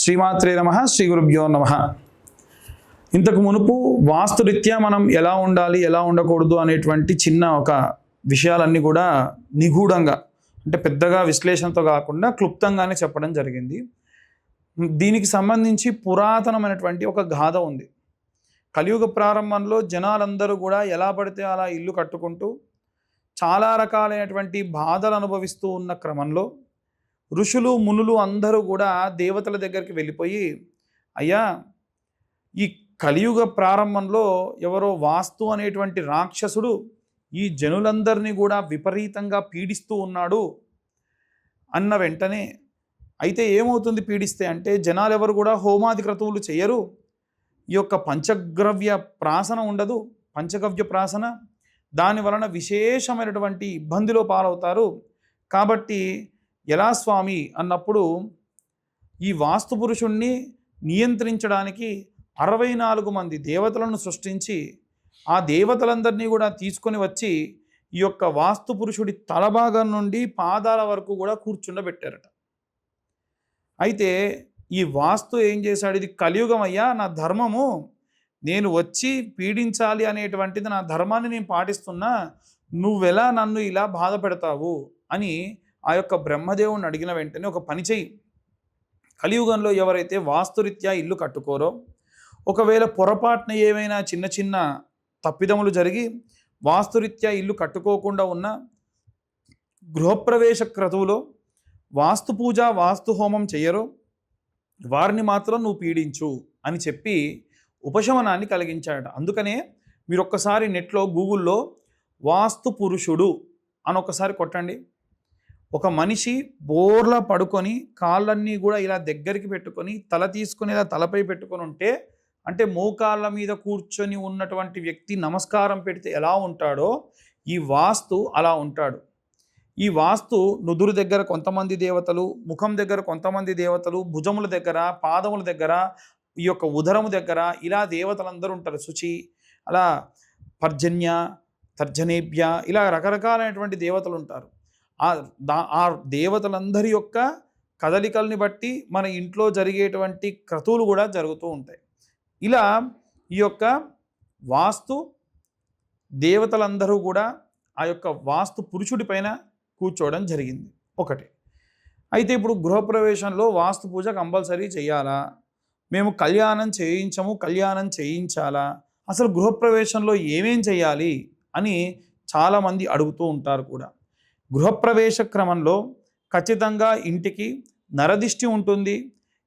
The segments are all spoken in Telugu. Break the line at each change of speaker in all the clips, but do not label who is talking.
శ్రీమాత్రే నమః, శ్రీ గురుభ్యో నమః. ఇంతకు మునుపు వాస్తురీత్యా మనం ఎలా ఉండాలి, ఎలా ఉండకూడదు అనేటువంటి చిన్న ఒక విషయాలన్నీ కూడా నిగూఢంగా, అంటే పెద్దగా విశ్లేషణతో కాకుండా క్లుప్తంగానే చెప్పడం జరిగింది. దీనికి సంబంధించి పురాతనమైనటువంటి ఒక గాథ ఉంది. కలియుగ ప్రారంభంలో జనాలందరూ కూడా ఎలా పడితే అలా ఇల్లు కట్టుకుంటూ చాలా రకాలైనటువంటి బాధలు అనుభవిస్తూ ఉన్న క్రమంలో ఋషులు మునులు అందరూ కూడా దేవతల దగ్గరికి వెళ్ళిపోయి, అయ్యా, ఈ కలియుగ ప్రారంభంలో ఎవరో వాస్తు అనేటువంటి రాక్షసుడు ఈ జనులందరినీ కూడా విపరీతంగా పీడిస్తూ ఉన్నాడు అన్న వెంటనే, అయితే ఏమవుతుంది పీడిస్తే అంటే, జనాలు ఎవరు కూడా హోమాది క్రతువులు చేయరు, ఈ యొక్క పంచగవ్య ప్రాసన ఉండదు, పంచగవ్య ప్రాసన, దాని వలన విశేషమైనటువంటి ఇబ్బందిలో పాలవుతారు. కాబట్టి ఎలా స్వామి అన్నప్పుడు, ఈ వాస్తు పురుషుణ్ణి నియంత్రించడానికి 64 మంది దేవతలను సృష్టించి ఆ దేవతలందరినీ కూడా తీసుకొని వచ్చి ఈ యొక్క వాస్తు పురుషుడి తలభాగం నుండి పాదాల వరకు కూడా కూర్చుండబెట్టారట. అయితే ఈ వాస్తు ఏం చేశాడు, ఇది కలియుగం అయ్యా, నా ధర్మము, నేను వచ్చి పీడించాలి అనేటువంటిది నా ధర్మాన్ని నేను పాటిస్తున్నా, నువ్వెలా నన్ను ఇలా బాధ పెడతావు అని ఆ యొక్క బ్రహ్మదేవుని అడిగిన వెంటనే, ఒక పని చెయ్యి, కలియుగంలో ఎవరైతే వాస్తురీత్యా ఇల్లు కట్టుకోరో, ఒకవేళ పొరపాటున ఏమైనా చిన్న చిన్న తప్పిదములు జరిగి వాస్తురీత్యా ఇల్లు కట్టుకోకుండా ఉన్న, గృహప్రవేశ క్రతువులో వాస్తు పూజ వాస్తు హోమం చెయ్యరో వారిని మాత్రం నువ్వు పీడించు అని చెప్పి ఉపశమనాన్ని కలిగించాడట. అందుకనే మీరు ఒక్కసారి నెట్లో గూగుల్లో వాస్తు పురుషుడు అని ఒకసారి కొట్టండి. ఒక మనిషి బోర్లా పడుకొని కాళ్ళన్నీ కూడా ఇలా దగ్గరికి పెట్టుకొని తల తీసుకుని ఇలా తలపై పెట్టుకొని ఉంటే, అంటే మోకాళ్ళ మీద కూర్చొని ఉన్నటువంటి వ్యక్తి నమస్కారం పెడితే ఎలా ఉంటాడో ఈ వాస్తు అలా ఉంటాడు. ఈ వాస్తు నుదురు దగ్గర కొంతమంది దేవతలు, ముఖం దగ్గర కొంతమంది దేవతలు, భుజముల దగ్గర, పాదముల దగ్గర, ఈ యొక్క ఉదరము దగ్గర ఇలా దేవతలందరూ ఉంటారు. శుచి, అలా పర్జన్య, తర్జనేభ్య, ఇలా రకరకాలైనటువంటి దేవతలు ఉంటారు. ఆ దేవతలందరి యొక్క కదలికల్ని బట్టి మన ఇంట్లో జరిగేటువంటి క్రతువులు కూడా జరుగుతూ ఉంటాయి. ఇలా ఈ యొక్క వాస్తు దేవతలందరూ కూడా ఆ యొక్క వాస్తు పురుషుడి పైన కూర్చోవడం జరిగింది ఒకటి. అయితే ఇప్పుడు గృహప్రవేశంలో వాస్తు పూజ కంపల్సరీ చేయాలా, మేము కళ్యాణం చేయించము, కళ్యాణం చేయించాలా, అసలు గృహప్రవేశంలో ఏమేం చేయాలి అని చాలామంది అడుగుతూ ఉంటారు కూడా. గృహప్రవేశ క్రమంలో ఖచ్చితంగా ఇంటికి నరదిష్టి ఉంటుంది.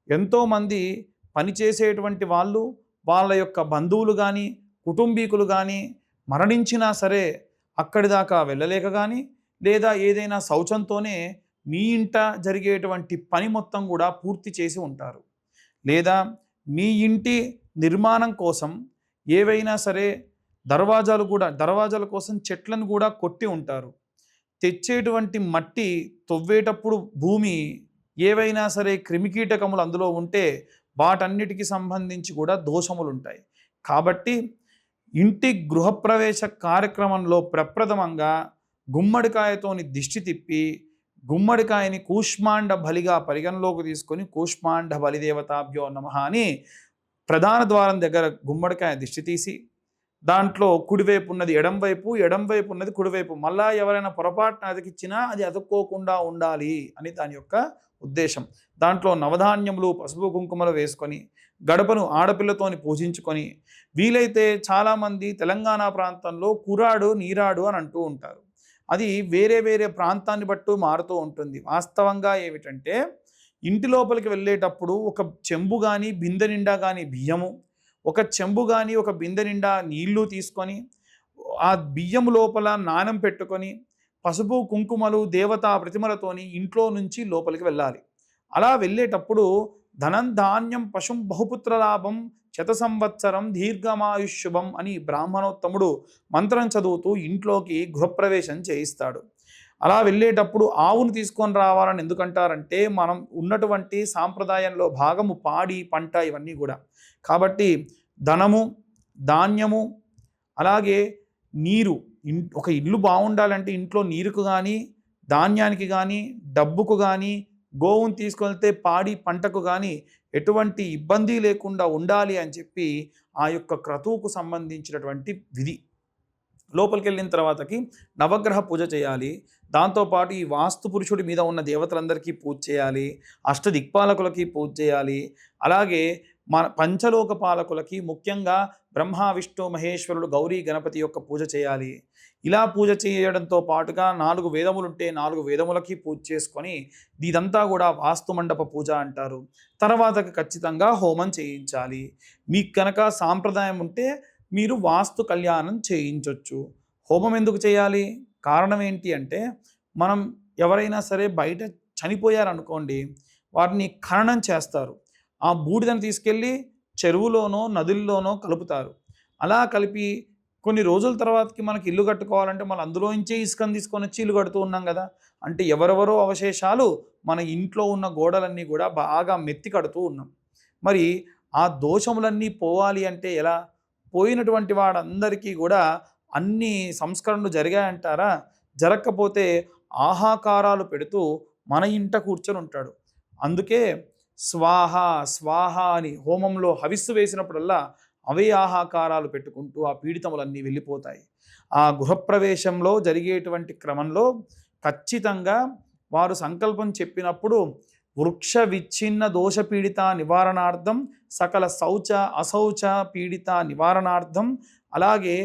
ఎంతోమంది పనిచేసేటువంటి వాళ్ళు, వాళ్ళ యొక్క బంధువులు కానీ కుటుంబీకులు కానీ మరణించినా సరే అక్కడి దాకా వెళ్ళలేక కానీ, లేదా ఏదైనా శౌచంతోనే మీ ఇంట జరిగేటువంటి పని మొత్తం కూడా పూర్తి చేసి ఉంటారు. లేదా మీ ఇంటి నిర్మాణం కోసం ఏవైనా సరే దర్వాజాల కోసం చెట్లను కూడా కొట్టి ఉంటారు. తెచ్చేటువంటి మట్టి తవ్వేటప్పుడు భూమి ఏవైనా సరే క్రిమికీటకములు అందులో ఉంటే వాటన్నిటికి సంబంధించి కూడా దోషములు ఉంటాయి. కాబట్టి ఇంటి గృహప్రవేశ కార్యక్రమంలో ప్రప్రథమంగా గుమ్మడికాయతోని దిష్టి తిప్పి, గుమ్మడికాయని కూష్మాండ బలిగా పరిగణలోకి తీసుకొని కూష్మాండ బలిదేవతాభ్యో నమః అని ప్రధాన ద్వారం దగ్గర గుమ్మడికాయ దిష్టి తీసి, దాంట్లో కుడివైపు ఉన్నది ఎడంవైపు, ఎడంవైపు ఉన్నది కుడివైపు, మళ్ళా ఎవరైనా పొరపాటున అతికిచ్చినా అది అతుక్కోకుండా ఉండాలి అని దాని యొక్క ఉద్దేశం. దాంట్లో నవధాన్యములు, పసుపు కుంకుమలు వేసుకొని గడపను ఆడపిల్లతోని పూజించుకొని, వీలైతే చాలామంది తెలంగాణ ప్రాంతంలో కురాడు నీరాడు అని అంటూ ఉంటారు. అది వేరే వేరే ప్రాంతాన్ని బట్టి మారుతూ ఉంటుంది. వాస్తవంగా ఏమిటంటే, ఇంటి లోపలికి వెళ్ళేటప్పుడు ఒక చెంబు కానీ బిందె నిండా కానీ బియ్యము, ఒక చెంబు కానీ ఒక బిందె నిండా నీళ్లు తీసుకొని ఆ బియ్యం లోపల నాణెం పెట్టుకొని పసుపు కుంకుమలు దేవతా ప్రతిమలతోని ఇంట్లో నుంచి లోపలికి వెళ్ళాలి. అలా వెళ్ళేటప్పుడు ధనం ధాన్యం పశుం బహుపుత్ర లాభం శత సంవత్సరం దీర్ఘమాయుష్యుభం అని బ్రాహ్మణోత్తముడు మంత్రం చదువుతూ ఇంట్లోకి గృహప్రవేశం చేయిస్తాడు. అలా వెళ్ళేటప్పుడు ఆవును తీసుకొని రావాలని ఎందుకంటారంటే, మనం ఉన్నటువంటి సాంప్రదాయంలో భాగము పాడి పంట ఇవన్నీ కూడా. కాబట్టి ధనము, ధాన్యము, అలాగే నీరు, ఒక ఇల్లు బాగుండాలంటే ఇంట్లో నీరుకు కానీ, ధాన్యానికి కానీ, డబ్బుకు కానీ, గోవును తీసుకెళ్తే పాడి పంటకు కానీ ఎటువంటి ఇబ్బంది లేకుండా ఉండాలి అని చెప్పి ఆ యొక్క క్రతువుకు సంబంధించినటువంటి విధి. లోపలికి వెళ్ళిన తర్వాతకి నవగ్రహ పూజ చేయాలి. దాంతోపాటు ఈ వాస్తు పురుషుడి మీద ఉన్న దేవతలందరికీ పూజ చేయాలి. అష్టదిక్పాలకులకి పూజ చేయాలి. అలాగే మన పంచలోక పాలకులకి, ముఖ్యంగా బ్రహ్మ విష్ణు మహేశ్వరుడు గౌరీ గణపతి యొక్క పూజ చేయాలి. ఇలా పూజ చేయడంతో పాటుగా 4 వేదములుంటే 4 వేదములకి పూజ చేసుకొని, ఇదంతా కూడా వాస్తు మండప పూజ అంటారు. తర్వాతకి ఖచ్చితంగా హోమం చేయించాలి. మీకు కనుక సాంప్రదాయం ఉంటే మీరు వాస్తు కళ్యాణం చేయించవచ్చు. హోమం ఎందుకు చేయాలి? కారణం ఏంటి అంటే, మనం ఎవరైనా సరే బయట చనిపోయారనుకోండి, వారిని ఖననం చేస్తారు. ఆ బూడిదని తీసుకెళ్ళి చెరువులోనో నదుల్లోనో కలుపుతారు. అలా కలిపి కొన్ని రోజుల తర్వాతకి మనకి ఇల్లు కట్టుకోవాలంటే మనం అందులోంచే ఇసుకని తీసుకొని వచ్చి ఇల్లు కడుతూ ఉన్నాం కదా. అంటే ఎవరెవరో అవశేషాలు మన ఇంట్లో ఉన్న గోడలన్నీ కూడా బాగా మెత్తి కడుతూ ఉన్నాం. మరి ఆ దోషములన్నీ పోవాలి అంటే ఎలా? పోయినటువంటి వాడందరికీ కూడా అన్ని సంస్కరణలు జరిగాయంటారా? జరగకపోతే ఆహాకారాలు పెడుతూ మన ఇంట కూర్చొని ఉంటాడు. అందుకే స్వాహ స్వాహ అని హోమంలో హవిస్సు వేసినప్పుడల్లా అవే ఆహాకారాలు పెట్టుకుంటూ ఆ పీడితములన్నీ వెళ్ళిపోతాయి. ఆ గృహప్రవేశంలో జరిగేటువంటి క్రమంలో ఖచ్చితంగా వారు సంకల్పం చెప్పినప్పుడు వృక్ష విచ్ఛిన్న దోష పీడిత నివారణార్థం, సకల శౌచ అశౌచ పీడిత నివారణార్థం, అలాగే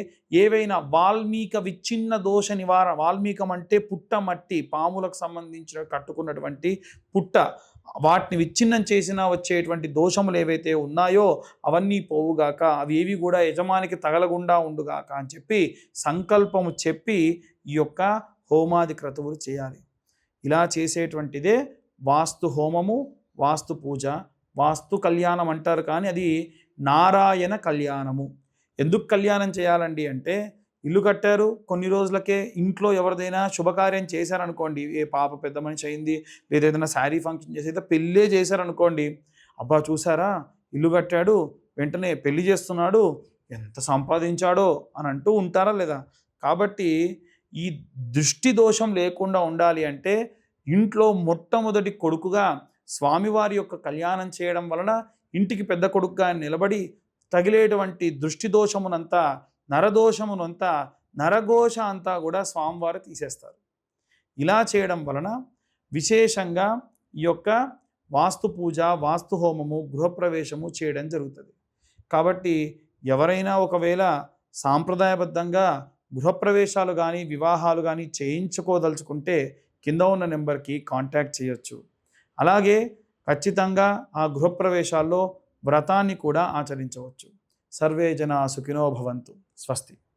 ఏవైనా వాల్మీక విచ్ఛిన్న దోష నివారణ, వాల్మీకం అంటే పుట్ట మట్టి, పాములకు సంబంధించిన కట్టుకున్నటువంటి పుట్ట, వాటిని విచ్ఛిన్నం చేసినా వచ్చేటువంటి దోషములు ఏవైతే ఉన్నాయో అవన్నీ పోవుగాక, అవి ఏవి కూడా యజమానికి తగలకుండా ఉండుగాక అని చెప్పి సంకల్పము చెప్పి ఈ యొక్క హోమాది క్రతువులు చేయాలి. ఇలా చేసేటువంటిదే వాస్తు హోమము, వాస్తు పూజ, వాస్తు కళ్యాణం అంటారు. కానీ అది నారాయణ కళ్యాణము. ఎందుకు కళ్యాణం చేయాలండి అంటే, ఇల్లు కట్టారు, కొన్ని రోజులకే ఇంట్లో ఎవరిదైనా శుభకార్యం చేశారనుకోండి, ఏ పాప పెద్ద మనిషి అయింది, లేదా ఏదైనా శారీ ఫంక్షన్ చేసి అయితే పెళ్ళే చేశారనుకోండి, అబ్బా చూసారా ఇల్లు కట్టాడు, వెంటనే పెళ్లి చేస్తున్నాడు, ఎంత సంపాదించాడో అని అంటూ ఉంటారా లేదా? కాబట్టి ఈ దృష్టి దోషం లేకుండా ఉండాలి అంటే ఇంట్లో మొట్టమొదటి కొడుకుగా స్వామివారి యొక్క కళ్యాణం చేయడం వలన ఇంటికి పెద్ద కొడుకుగా నిలబడి తగిలేటువంటి దృష్టి దోషమునంతా, నరదోషమునంతా, నరఘోష అంతా కూడా స్వామివారు తీసేస్తారు. ఇలా చేయడం వలన విశేషంగా ఈ యొక్క వాస్తు పూజ, వాస్తు హోమము, గృహప్రవేశము చేయడం జరుగుతుంది. కాబట్టి ఎవరైనా ఒకవేళ సాంప్రదాయబద్ధంగా గృహప్రవేశాలు కానీ వివాహాలు కానీ చేయించుకోదలుచుకుంటే కింద ఉన్న నెంబర్కి కాంటాక్ట్ చేయొచ్చు. అలాగే ఖచ్చితంగా ఆ గృహప్రవేశాల్లో వ్రతాన్ని కూడా ఆచరించవచ్చు. సర్వే జనా సుఖినో భవంతు. స్వస్తి.